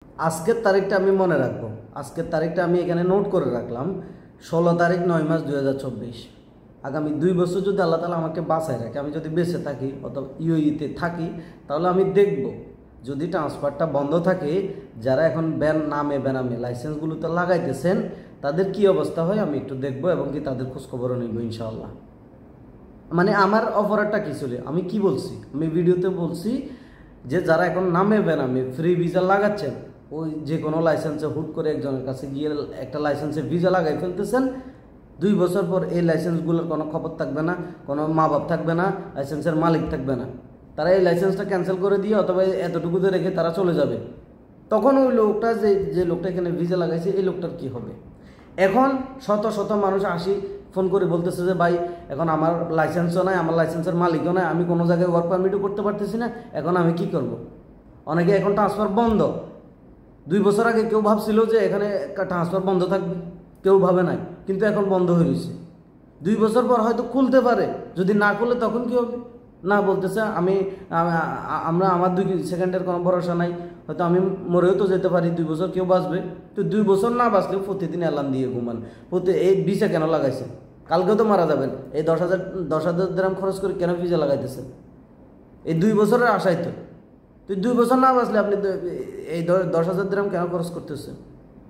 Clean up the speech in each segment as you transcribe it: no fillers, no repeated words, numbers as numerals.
আজকের তারিখটা আমি মনে রাখবো। আজকের তারিখটা আমি এখানে নোট করে রাখলাম, 16 তারিখ 9 মাস 2024। আগামী 2 বছর যদি আল্লাহ তাআলা আমাকে বাঁচায় রাখে, আমি যদি বেঁচে থাকি অথবা ইউএইতে থাকি, তাহলে আমি দেখব যদি ট্রান্সফারটা বন্ধ থাকে, যারা এখন নামে বেনামে লাইসেন্সগুলোতে লাগাইতেছেন তাদের কি অবস্থা হয় আমি একটু দেখব এবং কি তাদের খোঁজখবরও নিব ইনশাআল্লাহ। মানে আমার অফারটা কী ছিল, আমি কি বলছি, আমি ভিডিওতে বলছি যে যারা এখন নামে বেনামে ফ্রি ভিসা লাগাচ্ছেন, ওই যে কোনো লাইসেন্সে হুট করে একজনের কাছে গিয়ে একটা লাইসেন্সে ভিসা লাগাই ফেলতেছেন, 2 বছর পর এই লাইসেন্সগুলোর কোনো খবর থাকবে না, কোনো মা বাপ থাকবে না, লাইসেন্সের মালিক থাকবে না, তারা এই লাইসেন্সটা ক্যান্সেল করে দিয়ে অথবা এতটুকুতে রেখে তারা চলে যাবে। তখন ওই লোকটা যে লোকটা এখানে ভিসা লাগাইছে এই লোকটার কি হবে? এখন শত শত মানুষ ফোন করে বলতেছে যে ভাই এখন আমার লাইসেন্সও নাই, আমার লাইসেন্সের মালিকও নাই, আমি কোনো জায়গায় ওয়ার্ক পারমিটও করতে পারতেছি না, এখন আমি কি করব? অনেকে এখন ট্রান্সফার বন্ধ। 2 বছর আগে কেউ ভাবছিল যে এখানে ট্রান্সফার বন্ধ থাকবে, কেউ ভাবে নাই, কিন্তু এখন বন্ধ হয়ে গেছে। 2 বছর পর হয়তো খুলতে পারে, যদি না খুলে তখন কি হবে? না বলতেছে আমার 2 সেকেন্ডের কোনো ভরসা নাই, হয়তো আমি মরেও তো যেতে পারি, 2 বছর কেউ বাঁচবে তো 2 বছর না বাঁচলেও প্রতিদিন অ্যালার্ম দিয়ে ঘুমান। এই ভিসা কেন লাগাইছে? কালকেও তো মারা যাবেন, এই 10,000 দিরহাম খরচ করে কেন ভিসা লাগাইতেছে? এই 2 বছরের আশাই তো 2 বছর না বাঁচলে আপনি এই 10,000 দিরহাম কেন খরচ করতেছেন?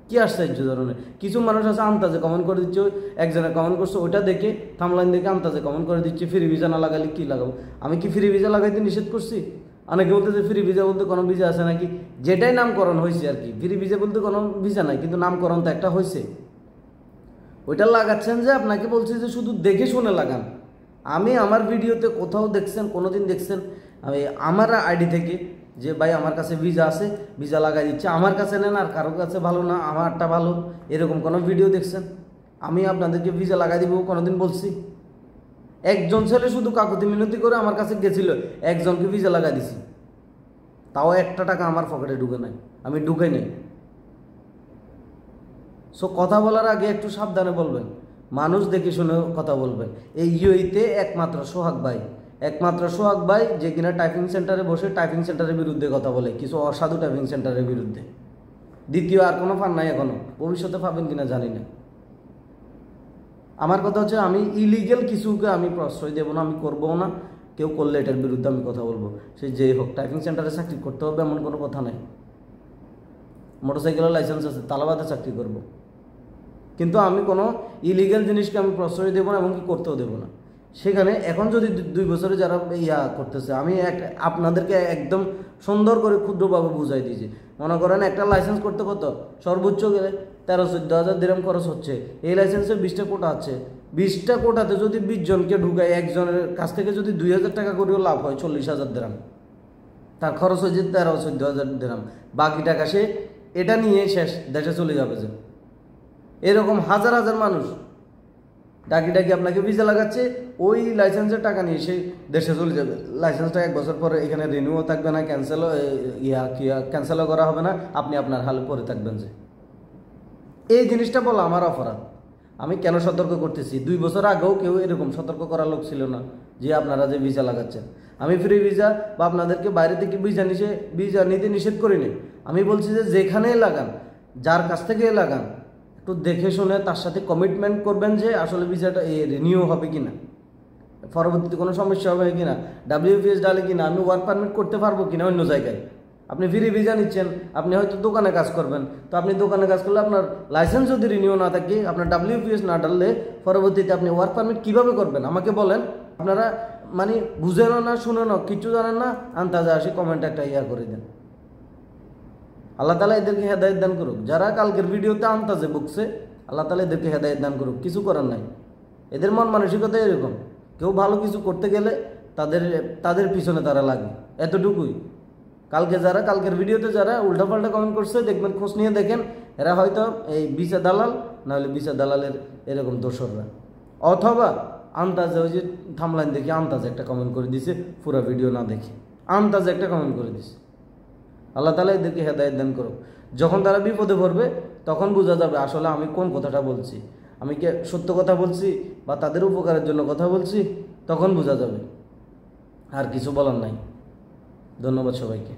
কি আশ্চর্য ধরনের কিছু মানুষ আছে, আন্তাজে কমেন্ট করে দিচ্ছে, একজনে কমেন্ট করছে ওইটা দেখে থামলাইন দেখে আন্তাজে কমেন্ট করে দিচ্ছে ফ্রি ভিসা না লাগালে কি লাগাবো। আমি কি ফ্রি ভিসা লাগাইতে নিষেধ করছি? অনেকে বলতেছে ফ্রি ভিসা বলতে কোনো ভিসা আছে নাকি? যেটাই নামকরণ হয়েছে আর কি, ফ্রি ভিসা বলতে কোনো ভিসা নাই, কিন্তু নামকরণ তো একটা হয়েছে। ওইটা লাগাচ্ছেন যে আপনাকে বলছি যে শুধু দেখে শুনে লাগান। আমি আমার ভিডিওতে কোথাও দেখছেন, কোনোদিন দেখছেন আমি আমার আইডি থেকে যে ভাই আমার কাছে ভিসা আছে, ভিসা লাগাই দিচ্ছে, আমার কাছে নেন আর কারোর কাছে ভালো না আমারটা ভালো, এরকম কোনো ভিডিও দেখছেন? আমি আপনাদেরকে ভিসা লাগাই দিব কোনোদিন বলছি? একজন ছেলে শুধু কাকুতি মিনতি করে আমার কাছে গেছিল, একজনকে ভিসা লাগাই দিছি, তাও 1 টাকা আমার পকেটে ঢুকে নাই, আমি ঢুকাই নাই। সো কথা বলার আগে একটু সাবধানে বলবেন, মানুষ দেখে শুনে কথা বলবেন। এই ইউএইতে একমাত্র সোহাগ ভাই যে কিনা টাইপিং সেন্টারে বসে টাইপিং সেন্টারের বিরুদ্ধে কথা বলে, কিছু অসাধু টাইপিং সেন্টারের বিরুদ্ধে। দ্বিতীয় আর কোনো ফান নাই এখনো, ভবিষ্যতে পাবেন কিনা জানি না। আমার কথা হচ্ছে আমি ইলিগেল কিছুকে আমি প্রশ্রয় দেবো না, আমি করবো না, কেউ করলে এটার বিরুদ্ধে আমি কথা বলবো। সে যেই হোক, টাইপিং সেন্টারে চাকরি করতে হবে এমন কোনো কথা নাই। মোটরসাইকেলের লাইসেন্স আছে, তালাবাদে চাকরি করব, কিন্তু আমি কোনো ইলিগেল জিনিসকে আমি প্রশ্রয় দেবো না এবং কি করতেও দেবো না। সেখানে এখন যদি 2 বছরে যারা করতেছে, আমি আপনাদেরকে একদম সুন্দর করে ক্ষুদ্রভাবে বুঝাই দিয়েছি। মনে করেন একটা লাইসেন্স করতে কত সর্বোচ্চ গেলে 13-14 হাজার দিরহাম খরচ হচ্ছে। এই লাইসেন্সে 20টা কোটা আছে, 20টা কোটাতে যদি 20 জনকে ঢুকায়, একজনের কাছ থেকে যদি 2,000 টাকা করেও লাভ হয়, 40,000 দিরহাম তার খরচ হয়েছে, 13-14 হাজার দিরহাম। বাকি টাকা সে এটা নিয়ে শেষ, দেশে চলে যাবে। যে এরকম হাজার হাজার মানুষ ডাকি আপনাকে ভিসা লাগাচ্ছে, ওই লাইসেন্সের টাকা নিয়ে সে দেশে চলে যাবে। লাইসেন্সটা 1 বছর পরে এখানে রিনিউও থাকবে না, ক্যান্সেলও করা হবে না, আপনি আপনার হালে পরে থাকবেন। যে এই জিনিসটা বলা আমার অপরাধ। আমি কেন সতর্ক করতেছি? 2 বছর আগেও কেউ এরকম সতর্ক করার লোক ছিল না যে আপনারা যে ভিসা লাগাচ্ছেন। আমি ফ্রি ভিসা বা আপনাদেরকে বাইরে থেকে ভিসা নিতে নিষেধ করিনি। আমি বলছি যে যেখানেই লাগান, যার কাছ থেকে লাগান, একটু দেখে শুনে তার সাথে কমিটমেন্ট করবেন যে আসলে ভিসাটা রিনিউ হবে কিনা, পরবর্তীতে কোনো সমস্যা হবে কিনা, WPS ডালে কিনা, আমি ওয়ার্ক পারমিট করতে পারবো কিনা অন্য জায়গায়। আপনি ফ্রি ভিসা নিচ্ছেন, আপনি হয়তো দোকানে কাজ করবেন, তো আপনি দোকানে কাজ করলে আপনার লাইসেন্স যদি রিনিউ না থাকে, আপনার WPS না ডাললে পরবর্তীতে আপনি ওয়ার্ক পারমিট কীভাবে করবেন আমাকে বলেন। আপনারা মানে বুঝেনও না, শুনেনও, কিচ্ছু জানেন না, আন্তাজে আসি কমেন্ট একটা করে দেন। আল্লাহ তাআলা এদেরকে হেদায়েত দান করুক। যারা কালকের ভিডিওতে আন্তাজে বকছে, আল্লাহ তাআলা এদেরকে হেদায়েত দান করুক। কিছু করার নাই, এদের মন মানসিকতা এরকম। কেউ ভালো কিছু করতে গেলে তাদের পিছনে তারা লাগে, এতটুকুই। কালকের ভিডিওতে যারা উল্টাপাল্টা কমেন্ট করছে, দেখবেন, খোঁজ নিয়ে দেখেন, এরা হয়তো এই ভিসা দালাল, নাহলে ভিসা দালালের এরকম দোসররা, অথবা আন্তাজে ওই যে থামলাইন দেখে আন্তাজে একটা কমেন্ট করে দিছে, পুরো ভিডিও না দেখে আন্তাজে একটা কমেন্ট করে দিছে। আল্লাহ তাআলা এদেরকে হেদায়েত দান করুক। যখন তারা বিপদে পড়বে তখন বোঝা যাবে আসলে আমি কোন কথাটা বলছি, আমি কি সত্য কথা বলছি বা তাদের উপকারের জন্য কথা বলছি, তখন বোঝা যাবে। আর কিছু বলার নাই। ধন্যবাদ সবাইকে।